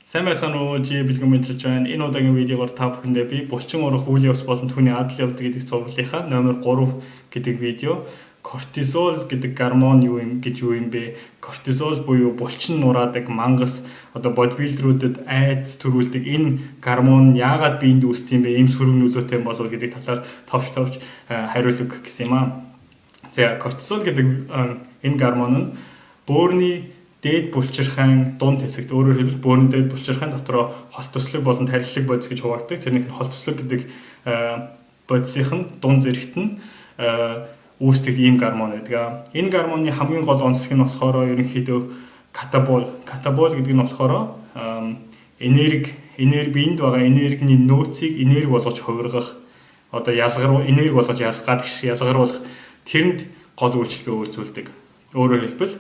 Сайн байцгаана уу G бэлгэн мэдчилж байна. Энэ удаагийн видеогоор та бүхэндээ би булчин урах үйл явц болон түүний адал явдал гэдэг сурвалжийнхаа номер 3 гэдэг видео кортизол гэдэг гормон юу юм бэ? Кортизол буюу булчин нураадаг мангас бодибилдерүүдэд айдас төрүүлдэг энэ гормон яагаад биед үүсдэг юм бэ? Ийм сөрөг нөлөөтэй болов гэдэг талаар товч хариулт өгөх гэсэн юм аа. За кортизол гэдэг энэ гормон нь бөөрийн дээд булчирхайн дунд хэсэгт өөрөөр хэлбэл бөөрийн дээд булчирхайн дотроо холт төслөг болон тархилэг бодис гэж хуваагддаг. Тэрнийх нь холт төслөг гэдэг бодисийн дунд зэрэгт нь үүсдэг ийм гормон байдаг. Энэ гормоны хамгийн гол онцлог нь болохоор ерөнхийдөө катабол гэдэг нь болохоор биед байгаа энергийн нөөцийг энерги болгож хувиргах энерги болгож ялгаруулах тэрэнд гол үйлчлэгээ үзүүлдэг. Өөрөөр хэлбэл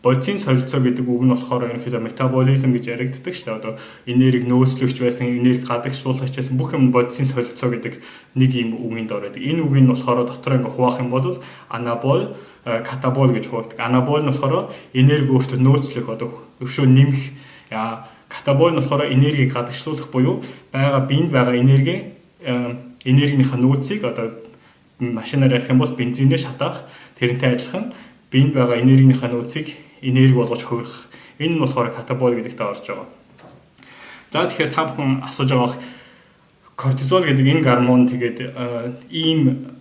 бодисын солилцоо гэдэг үг нь болохоор ерөнхийдөө метаболизм гэж яригддаг шүү дээ. Энерги нөөцлөгч байсан, энерги гадагшуулгач байсан бүх юм бодисын солилцоо гэдэг нэг ийм үгийн дор байдаг. Энэ үг нь болохоор дотор хуваах юм бол анабол, катабол гэж хуваагддаг. Анабол нь болохоор энерги өөртөө нөөцлөх өшөө нэмэх, катабол нь болохоор энергийг гадагшуулах буюу биед байгаа энергийнхаа нөөцийг машинаар ярих юм бол бензинээр шатаах, тэрнтэй адилхан биед байгаа энергийнхаа нөөцийг энерги болгож хувирах. Энэ нь болохоор катабол гэдэгт орж байгаа. За тэгэхээр та бүхэн асууж байгаа кортизол гэдэг энэ гормон тэгээд ийм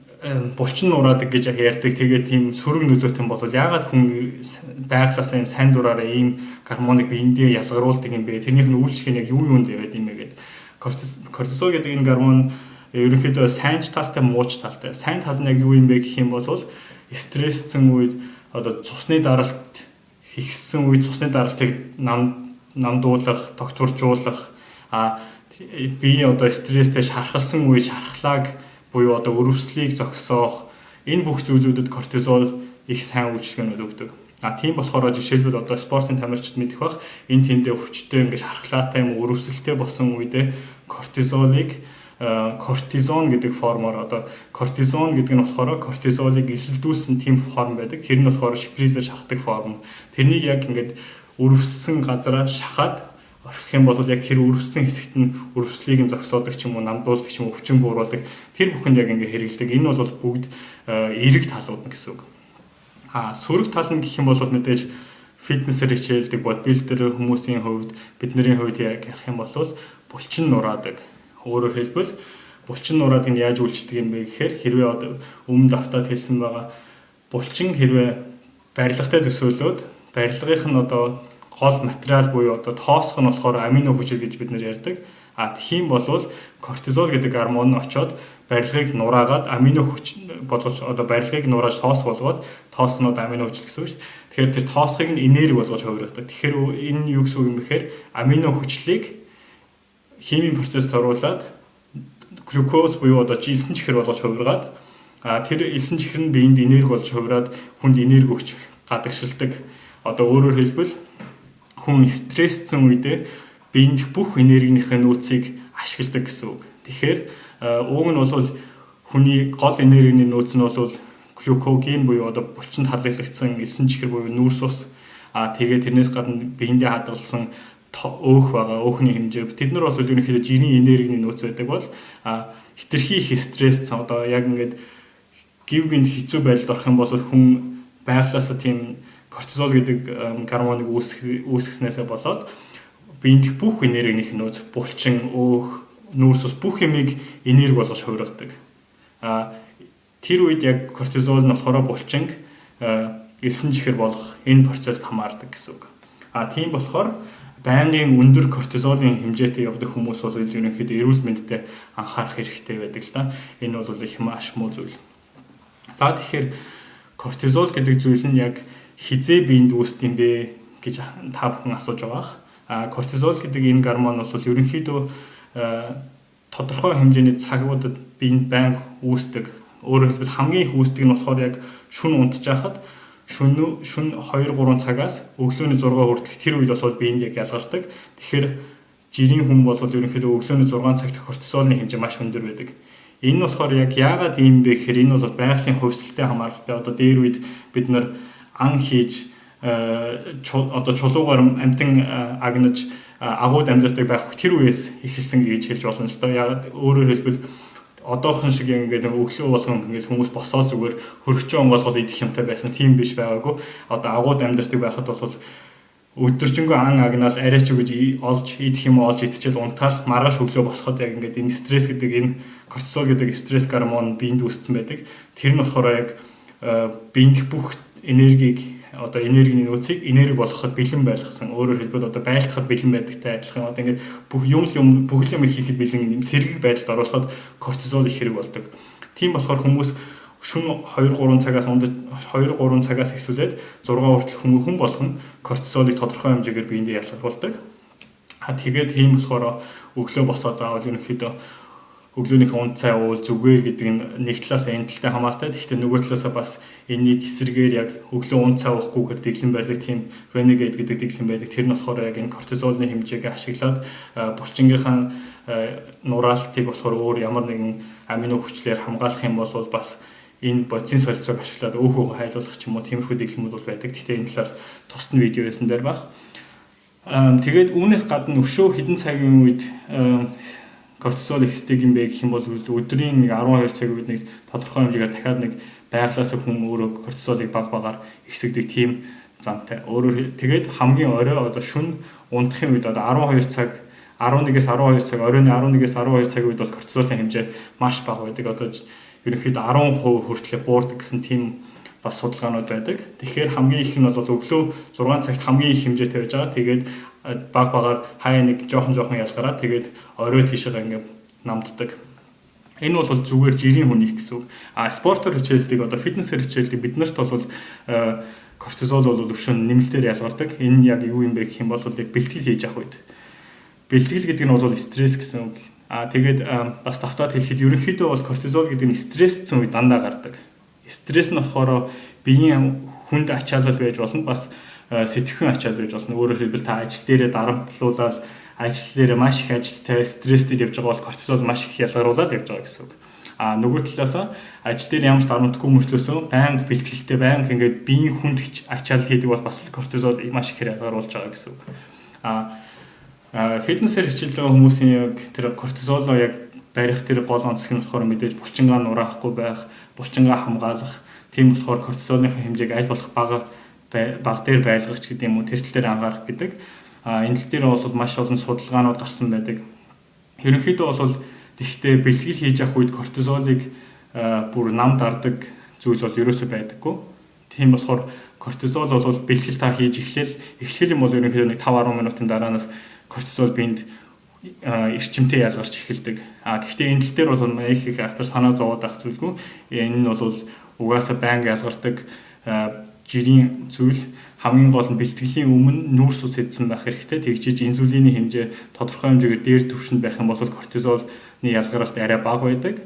булчин нураадаг гэж ярьдаг. Тэгээд тийм сөрөг нөлөөтэй бол яагаад хүн байглаасаа ийм сайн дураараа ийм гормоныг биендээ ялгаруулдаг юм бэ? Тэрнийх нь үйлчлэг нь яг юу юунд яваад юм бэ гэдэг. Кортизол гэдэг энэ гормон ерөнхийдөө сайн талтай, мууч талтай. Сайн тал нь яг юу юм бэ гэх юм бол стрессцэн үед цусны даралт хийгсэн үед цусны даралтыг намдуулах, тогтворжуулах, бие стресстэй шархалсан үед шархлааг буюу өрөвслийг зогсоох энэ бүх зүйлүүдэд кортизол их сайн үйлчлэгэнүүд өгдөг. Тийм болохоор жишээлбэл спортын тамирчид мэдэх бах энэ тэндээ өвчтөй ингэж шархлаатай юм өрөвсөлтэй болсон үедээ кортизон гэдэг формоор кортизон гэдэг нь болохоор кортизолыг эсэлдүүлсэн тийм форм байдаг. Тэр нь болохоор шпризээр шахдаг форм. Тэрнийг яг ингээд өрөвссөн газараа шахаад орхих юм бол яг тэр өрөвссөн хэсэгт нь өрөвслийг нь зогсоодог ч юм уу, намдуулдаг ч юм уу, өвчин бууруулдаг. Тэр бүхэнд яг ингээд хэрэгэлдэг. Энэ бол бүгд эерэг талууд нь гэсэн үг. Сөрөг тал нь гэх юм бол мэдээж фитнесээр хичээлдэг бодибилдер хүмүүсийн хувьд, бидний хувьд яг ярих юм бол булчин нураадаг. Өөрөөр хэлбэл булчин нураадаг нь яаж үйлчлдэг юм бэ гэхээр хэрвээ өмнө давтаад хэлсэн байгаа булчин хэрвээ барилгатай төсөөлөөд барилгынх нь гол материал буюу тоосох нь болохоор амино хүчил гэж бид нэр ярьдаг. Тийм болвол кортизол гэдэг гормон нь очоод барилгыг нураагаад амино хүч болгож барилгыг нурааж тоос болгоод тоосох нь амино хүчил гэсэн үг шүү дээ. Тэгэхээр тэр тоосхыг нь энерги болгож хувиргадаг. Тэгэхээр энэ юу гэсэн үг юм бэхээр амино хүчлийг химийн процесс оруулаад глюкоз буюу жилсэн чихэр болгож хувиргаад тэр элсэн чихэр нь биед энерги болж хувираад хүнд энерги өгч гадагшилдаг. Өөрөөр хэлбэл хүн стрессцэн үедээ биед бүх энергийнхээ нөөцийг ашигладаг гэсэн үг. Тэгэхээр уг нь бол хүний гол энергийн нөөц нь бол глюкоген буюу булчинд халаглагдсан элсэн чихэр буюу нүүрс ус. Тэгээд тэрнээс гадна биендээ хадгалсан өөх байгаа, өөхний хэмжээ. Тэд нар бол ерөнхийдөө жирийн энергийн нөөц байдаг бол хитрхи их стресс яг ингээд гівгэнд хэцүү байдалд орох юм бол хүн байглаасаа тийм кортизол гэдэг гормоныг үүсгэснээсээ болоод биед бүх энергийнх нөөц, булчин, өөх, нүүрс ус бүх юмыг энерги болгож хувиргадаг. Тэр үед яг кортизол нь болохоор булчинг элсэн чихэр болгох энэ процессд хамаардаг гэсэн үг. Тийм болохоор байнгын өндөр кортизолын хэмжээтэй явдаг хүмүүс бол ерөнхийдөө эрүүл мэндэд анхаарах хэрэгтэй байдаг л да. Энэ бол их маш муу зүйл. За тэгэхээр кортизол гэдэг зүйл нь яг хизээ биед үүсдэг юм бэ гэж та бүхэн асууж байгаа. Кортизол гэдэг энэ гормон бол ерөнхийдөө тодорхой хэмжээний цагуудад биед байнга үүсдэг. Өөрөөр хэлбэл хамгийн их үүсдэг нь болохоор яг шөнө унтжахад шөнө 2-3 цагаас өглөөний 6 хүртэл тэр үед бол биед яг ялгардаг. Тэгэхээр жирийн хүн бол ерөнхийдөө өглөөний 6 цагт кортизолны хэмжээ маш өндөр байдаг. Энэ нь болохоор яг яагаад ийм бэ гэхээр энэ бол байгалийн хувьсэлтэй хамааралтай. Дээр үед бид нар ан хийж чулуугаар амтан агнаж агууд амьдардаг байх тэр үеэс эхэлсэн гэж хэлж болно л доо. Яг өөрөөр хэлбэл одоохон шиг ингээд өглөө болгон ингээд хүмүүс босоо зүгээр хөргөчөө онгоолгол идэх юмтай байсан тийм биш байгаагүй. Одоо агууд амьдардаг байхад бол өдөржингөө ан агнаал арайч гэж олж идэх юм олж идчихэл унтаал маргааш өглөө босоход яг ингээд энэ стресс гэдэг энэ кортизол гэдэг стресс гормон биед үүссэн байдаг. Тэр нь болохоор яг биедх бүх энергийг одоо энергийн нөөцийг энерги болгоход бэлэн байлгасан. Өөрөөр хэлбэл одоо байлгахад бэлэн байдагтай адилхан. Одоо ингээд бүх юм хийхэд бэлэн юм сэргийг байдалд оруулахад кортизол их хэрэг болдог. Тийм болохоор хүмүүс шөнө 2-3 цагаас ундаж 2-3 цагаас эхлүүлээд 6 хүртэл хүн болгон кортизолыг тодорхой хэмжээгээр биендээ ялгаруулдаг. Тэгээд тийм болохоор өглөө босоо заавал ерөнхийдөө өглөөнийхөө унд цай уул зүгээр гэдэг нь нэг талаас энэ талтай хамаатай. Гэхдээ нөгөө талаас бас энийг эсрэгээр яг өглөө унд цай уухгүйгээр дэглэн байдаг тийм renegade гэдэг дэглэн байдаг. Тэр нь болохоор яг энэ кортизолны хэмжээг ашиглаад булчингийнхаа нураалтыг болохоор өөр ямар нэгэн амино хүчлээр хамгаалах юм бол бас энэ бодисын солилцоог ашиглаад өөхөө хайлуулах ч юм уу тиймэрхүү дэглэмүүд бол байдаг. Гэхдээ энэ талаар тусдын видео байсан дээр баг. Тэгээд үүнээс гадна өшөө хідэн цагийн үед кортизол ихсдэг юм бэ гэх юм бол өдрийн 12 цаг үед нэг тодорхой хэмжээгээр дахиад нэг байглаас хүн өөрөө кортизолыг баг ихсэгдэг тийм замтай. Өөрөөр тэгээд хамгийн орой одоо шөнө унтахын үед одоо 12 цаг 11-ээс 12 цаг оройн 11-ээс 12 цаг үед бол кортизолын хэмжээ маш бага байдаг. Одоо ерөнхийдөө 10% хүртэл буурдаг гэсэн тийм бас судалгаанууд байдаг. Тэгэхээр хамгийн их нь бол өглөө 6 цагт хамгийн их хэмжээтэй байж байгаа. Тэгээд баг хаяа нэг жоохон ялгараад тэгээд орой тийшээ ингээд намддаг. Энэ бол зүгээр жирийн хүнийх гэсэн үг. Спортоор хичээлдэг одоо фитнесээр хичээлдэг биднэрт бол кортизол бол өвшин нэмэлтээр ялгардаг. Энэ яг юу юм бэ гэх юм бол яг бэлтгэл хийж явах үед. Бэлтгэл гэдэг нь бол стресс гэсэн үг. Тэгээд бас давтаад хэлэхэд ерөнхийдөө бол кортизол гэдэг нь стрессцэн үед дандаа гардаг. Стресс нь болохоор биеийн хүнд ачаалал байж болно, бас сэтгэхүйн ачаалал байж болно. Өөрөөр хэлбэл та ажил дээрээ дарамтлуулаад ажил дээрээ маш их ажилтай стресстэй явж байгаа бол кортизол маш их ялгаруулаад явж байгаа гэсэн үг. Нөгөө талаас ажил дээр ямар ч дарамтгүй мөртлөөсөө байнга бэлтгэлтэй байнга ингээд биеийн хүнд ачаалал хийдэг бол бас кортизол маш их ялгаруулж байгаа гэсэн үг. Фитнесээр хичээлж байгаа хүмүүсийн яг тэр кортизолоо яг барих тэр гол онцлог нь болохоор мэдээж булчингаа нураахгүй байх, булчингаа хамгаалах. Тийм болохоор кортизолныхаа хэмжээг аль болох бага дээр байлгах гэдэг юм уу тэр тал дээр анхаарах гэдэг. Энэ тал дээр бол маш олон судалгаанууд гарсан байдаг. Ерөнхийдөө бол тэгвэл бэлтгэл хийж явах үед кортизолыг бүр нам дардаг зүйл бол ерөөсөө байдаггүй. Тийм болохоор кортизол бол бэлтгэл та хийж эхлэх юм бол ерөнхийдөө нэг 5-10 минутын дараанаас кортизол биед эрчимтэй ялгарч эхэлдэг. Гэхдээ энэ тал дээр бол их автор санаа зовоод авах зүйлгүй. Энэ нь бол угаасаа байнга ялгардаг жирийн зүйл. Хамгийн гол нь бэлтгэлийн өмнө нүүрс ус эзэн байх хэрэгтэй. Тэгжиж инсулины хэмжээ тодорхой хэмжээгээр дээр түвшинд байх юм бол кортизолны ялгаралт арай бага байдаг.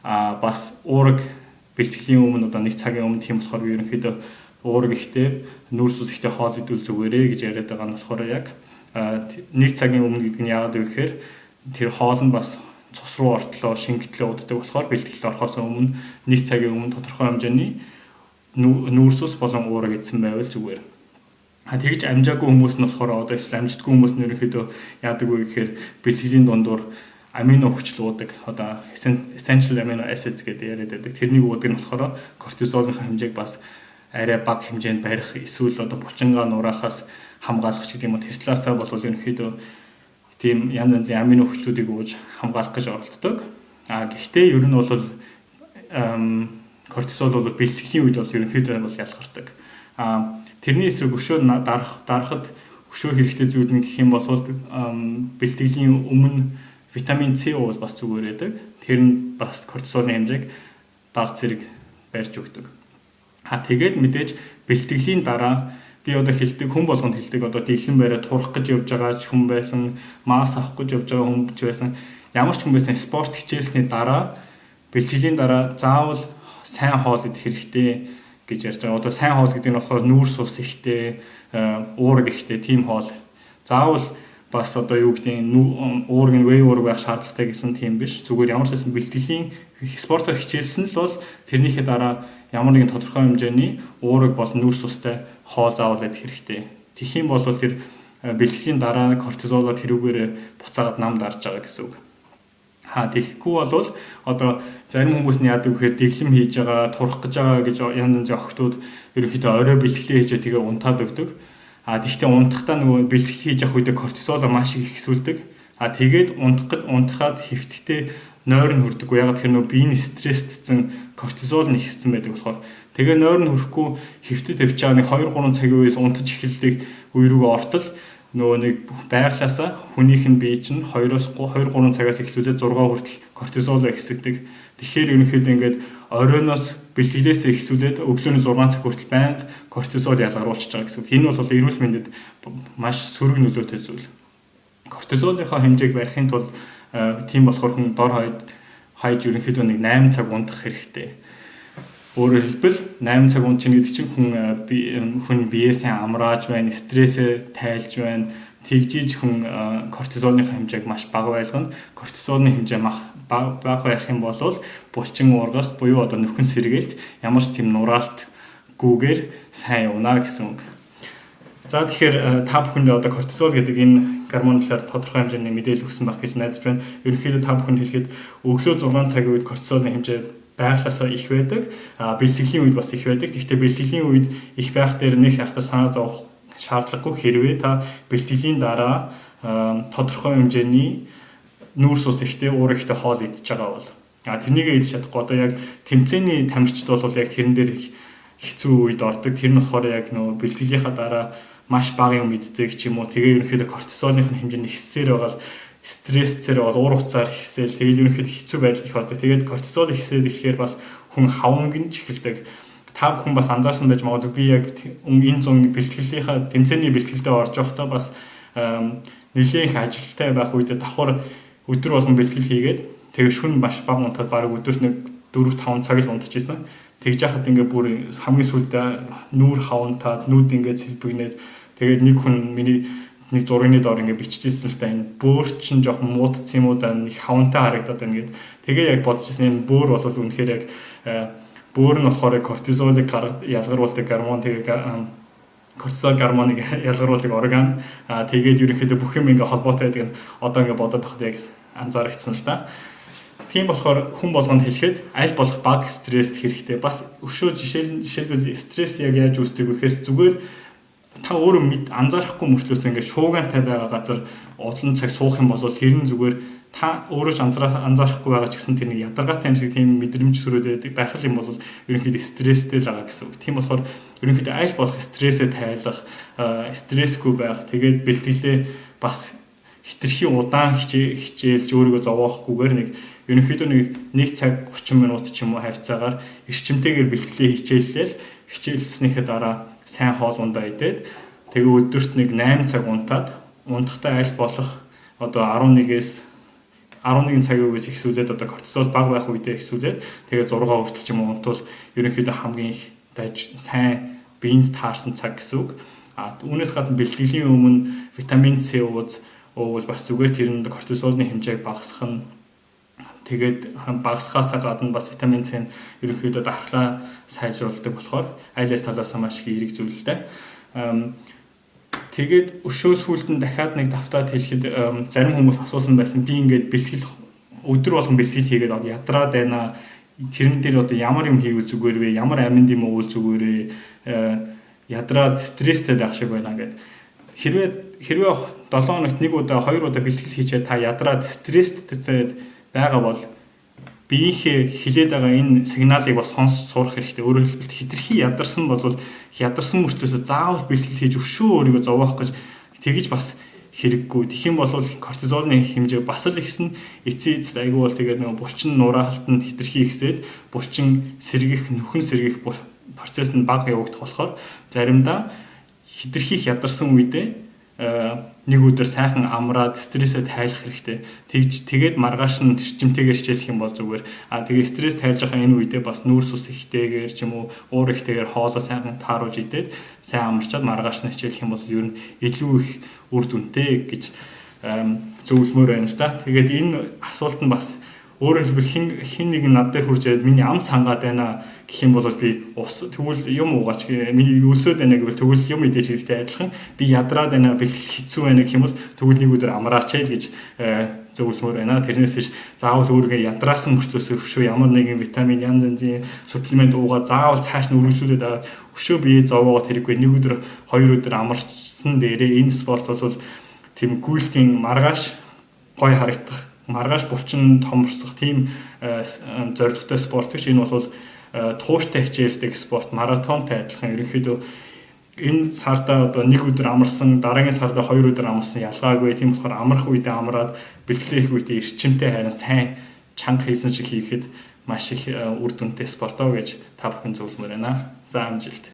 Бас уураг бэлтгэлийн өмнө одоо 1 цагийн өмнө тийм болохоор ерөнхийдөө уураг ихтэй нүүрс ус ихтэй хоол идвэл зүгээрээ гэж яриад байгаа нь болохоор яг 1 цагийн өмнө гэдэг нь яагаад вэ гэхээр тэр хоол нь бас цус руу ортлоо шингэтлээ уддаг болохоор бэлтгэлд орохоос өмнө 1 цагийн өмнө тодорхой хэмжээний нүүрс ус болон уураг идсэн байвал зүгээр. Тэгж амжаагүй хүмүүс нь болохоор одоо эсвэл амждаггүй хүмүүс нь ерөнхийдөө яадаг вэ гэхээр бэлтгэлийн дундуур амино хүчил уудаг. Одоо essential amino acids гэдэг яриад байдаг. Тэрнийг уудаг нь болохоор кортизолынхаа хэмжээг бас арай бага хэмжээнд барих эсвэл одоо булчингаа нураахаас хамгаалах гэдэг юм уу тэр талаасаа бол ерөнхийдөө тийм янз янзын амино хүчлүүдийг ууж хамгаалах гэж оролддог. Гэхдээ ер нь бол кортизол бол бэлтгэлийн үед бол ерөнхийдөө бол ялгардаг. Тэрний эсрэг өшөө дарахад өшөө хэрэгтэй зүйл нь гэх юм бол бэлтгэлийн өмнө витамин С уул бас зүгээр байдаг. Тэр нь бас кортизолын хэмжээг бага зэрэг барьж өгдөг. Тэгээд мэдээж бэлтгэлийн дараа би одоо хэлдэг хүн болгонд хэлдэг одоо дэглэн бариад турах гэж явж байгаа ч хүн байсан, маас авах гэж явж байгаа хүн ч байсан, ямар ч хүн байсан спорт хичээлсний дараа бэлтгэлийн дараа заавал сайн хоол идэх хэрэгтэй гэж ярьж байгаа. Одоо сайн хоол гэдэг нь болохоор нүүрс ус ихтэй, уураг ихтэй тийм хоол. Заавал бас одоо юу гэдэг нь уураг нь вэй уураг байх шаардлагатай гэсэн тийм биш. Зүгээр ямар ч байсан бэлтгэлийн спортоор хичээлсэн л бол тэрнийхээ дараа ямар нэгэн тодорхой хэмжээний уураг болон нүүрс устай хоол заавал идэх хэрэгтэй. Тэгэх юм бол тэр бэлтгэлийн дараа кортизолоо тэрүүгээр буцаагаад нам дарж байгаа гэсэн үг. Тэгэхгүй бол одоо зарим хүмүүс нь яадаг гэхээр дэглэм хийж байгаа, турах гэж байгаа гэж янз янзын охтууд ерөнхийдөө орой бэлтгэлээ хийж тэгээ унтаад өгдөг. Тэгэхдээ унтахдаа нөгөө бэлтгэл хийж явах үедээ кортизол маш их ихсүүлдэг. Тэгээд унтахад хэвтгтээ нойр нь хүрдэггүй. Ягаад гэхээр нөгөө биений стресстсэн кортизол нь ихссэн байдаг болохоор тэгээ нойр нь хүрэхгүй хэвтэд тавьж байгаа нэг 2-3 цагийн үеэс унтаж эхэлдэг үе рүүгээ ортол нөгөө нэг байглаасаа хүнийх нь бие чинь 2-3 цагаас эхлүүлээд 6 хүртэл кортизол ихсэгдэг. Тэгэхээр ерөнхийдөө ингээд оройноос бэлтгэлээс эхлүүлээд өглөөний 6 цаг хүртэл байнга кортизол ялгаруулж байгаа гэсэн үг. Энэ бол эрүүл мэндэд маш сөрөг нөлөөтэй зүйл. Кортизолынхаа хэмжээг барихын тулд тийм болохоор хүн дор хаяж ерөнхийдөө нэг 8 цаг унтах хэрэгтэй. Өөрөөр хэлбэл 8 цаг унтчих гэдэг чинь хүн биеэ сайн амрааж байна, стрессээ тайлж байна. Тэгжиж хүн кортизолны хэмжээг маш бага байлгана. Кортизолны хэмжээ бага байх юм бол булчин уургах буюу одоо нөхөн сэргээлт ямар ч тийм нураалтгүйгээр сайн явна гэсэн үг. За тэгэхээр та бүхэнд одоо кортизол гэдэг энэ гормон талаар тодорхой хэмжээний мэдээлэл өгсөн байх гэж найдаж байна. Ерөнхийдөө та бүхэнд хэлэхэд өглөө 6 цагийн үед кортизолны хэмжээ байглаасаа их байдаг. Бэлтгэлийн үед бас их байдаг. Гэхдээ бэлтгэлийн үед их байх дээр нэг ахтар санаа зовох шаардлагагүй хэрвээ та бэлтгэлийн дараа тодорхой хэмжээний нүүрс ус ихтэй уур ихтэй хоол идж байгаа бол тэрнийг идэж чадахгүй одоо яг тэмцээний тамирчид бол яг тэрэн дээр их хэцүү үед ордог. Тэр нь болохоор яг нөгөө бэлтгэлийнхаа дараа маш бага юм иддэг ч юм уу. Тэгээ ерөнхийдөө кортизолын хэмжээ ихсээр байгаа стрессээр бол уур уцаар ихсээл тэгээд ерөнхийдөө хэцүү байдал их болдог. Тэгээд кортизол ихсээд ирэхээр бас хүн хавангинж эхэлдэг. Та бүхэн бас анзаарсан байж магадгүй би яг энэ зун бэлтгэлийнхаа тэмцээний бэлтгэлдээ орж явахдаа бас нэлээд их ажилттай байх үедээ давхар өдөр болгон бэлтгэл хийгээд тэгээд шөнө маш бага унтаад баг өдөрт нэг 4-5 цаг л унтчихсан. Тэгж яхад ингээ бүр хамгийн сүүлдээ нүүр хавантаад нүд ингээ цэлбэгнээд тэгээд нэг хүн миний нэг зургийн доор ингээ биччихсэн л та энэ бөөр чинь жоохон муудсан юм уу да нэг хавантай харагдаад байна гэд. Тэгээ яг бодчихсон энэ бөөр бол үнэхээр яг бөөр нь болохоор кортизолыг ялгаруулдаг гормон тэгээ кортизол гормоныг ялгаруулдаг орган. Тэгээд ерөнхийдөө бүх юм ингээ холбоотой байдаг нь одоо ингээ бодоод байхад яг анзаарчихсан л та. Тийм болохоор хүн болгонд хэлэхэд аль болох бага стресст хэрэгтэй. Бас өшөө жишээлбэл стресс яг яаж үүсдэг вэ гэхээр зүгээр та өөрөө анзаарахгүй мөртлөөс ингээд шуугантай байгаа газар удаан цаг суух юм бол тэр нь зүгээр та өөрөө ч анзаарахгүй байгаа ч гэсэн тэр нэг ядаргаатай юмсыг тийм мэдрэмж төрөөд байх юм бол ерөнхийдөө стресстэй л байгаа гэсэн үг. Тийм болохоор ерөнхийдөө аль болох стрессээ тайлах, стрессгүй байх, тэгээд бэлтгэлээ бас хитрхи удаан хичээлж өөрийгөө зовоохгүйгээр нэг ерөнхийдөө нэг цаг 30 минут ч юм уу хавцаагаар эрчимтэйгээр бэлтгэлээ хичээлснийхээ дараа сайн хоол ундаа идээд тэгээ өдөрт нэг 8 цаг унтахтаа аль болох одоо 11 цагийн үеэс ихсүүлээд одоо кортизол бага байх үедээ ихсүүлээд тэгээ 6 хүртэл ч юм уу унтвал ерөнхийдөө хамгийн их дайж сайн биеинд таарсан цаг гэсэн үг. Үүнээс гадна бэлтгэлийн өмнө витамин С ууз бас зүгээр тэрэнд кортизолны хэмжээг багасгах нь тэгээд багасгахаас гадна бас витамин С нь ерөнхийдөө дархлаа сайжруулдаг болохоор аль талаас маш их эерэг зүйлтэй. Тэгээд өшөө сүүлд нь дахиад нэг давтаад хэлэхэд зарим хүмүүс асуусан байсан би ингээд бэлтгэл өдөр болгон бэлтгэл хийгээд ядраад байна. Тэрэн дээр одоо ямар юм хийвэл зүгээр вэ? Ямар аминд юм уул зүгээр вэ? Ядраад стресстэй байх шиг байна гэд. Хэрвээ 7 хоногт нэг удаа 2 удаа бэлтгэл хийчээ та ядраад стресстэй байгаа бол биеийнхээ хилээд байгаа энэ сигналыг бас сонсч сурах хэрэгтэй. Өөрөөр хэлбэл хитрхи ядарсан бол ядарсан мөртлөөс заавал бэлтгэл хийж өшөө өөрийгөө зовоох гэж тэгж бас хэрэггүй. Тэгэх юм бол кортизолны хэмжээ бас л ихсэн. Эцээц айгүй бол тэгээд нэг булчин нураалт нь хитрхи ихсээд булчин сэргэх, нөхөн сэргэх процесс нь бага явагдах болохоор заримдаа хитрхи их ядарсан үедээ нэг өдөр сайхан амраад стрессээ тайлах хэрэгтэй. Тэгээд маргааш нь эрчимтэйгээр хичээлэх юм бол зүгээр. Тэгээд стресс тайлж байгаа энэ үедээ бас нүүрс ус ихтэйгээр ч юм уу уур ихтэйгээр хоолоо сайхан тааруулж идээд сайн амарчаад маргааш нь хичээлэх юм бол ер нь илүү их үр дүнтэй гэж зөвлөмөр байна л да. Тэгээд энэ асуулт нь бас Өөрөөр хэлбэл хин нэг над дээр хурж ирээд миний ам цангаад байна гэх юм бол би тэгвэл юм уугаач миний өсөөд байна гэвэл тэгвэл юм идэж хэрэгтэй адилхан би ядраад байна бэлтгэх хэцүү байна гэх юм бол тэгвэл нэг өдөр амраач гэж зөвлөмөр байна. Тэрнээс биш заавал өөрийгөө ядраасан мөртлөөс өшөө ямар нэгэн витамин янз янзын суплемент уугаад заавал цааш нь үргэлжлүүлээд өшөө бие зовоогоо тэрэггүй нэг өдөр 2 өдөр амарчсан дээрээ энэ спорт бол тийм гүйлтийн маргааш гой харагдах маргааш булчин томорсох тийм зорилготой спорт биш. Энэ бол тууштай хичээлдэг спорт маратонтой адилхан ерөнхийдөө энэ сарда одоо нэг өдөр амарсан дараагийн сарда 2 өдөр амарсан ялгаагүй. Тийм болохоор амрах үедээ амраад бэлтгэх үедээ эрчимтэй харин сайн чанга хийсэн шиг хийхэд маш их үр дүнтэй спортоо гэж та бүхэн зөвлөмөр байна. За амжилт.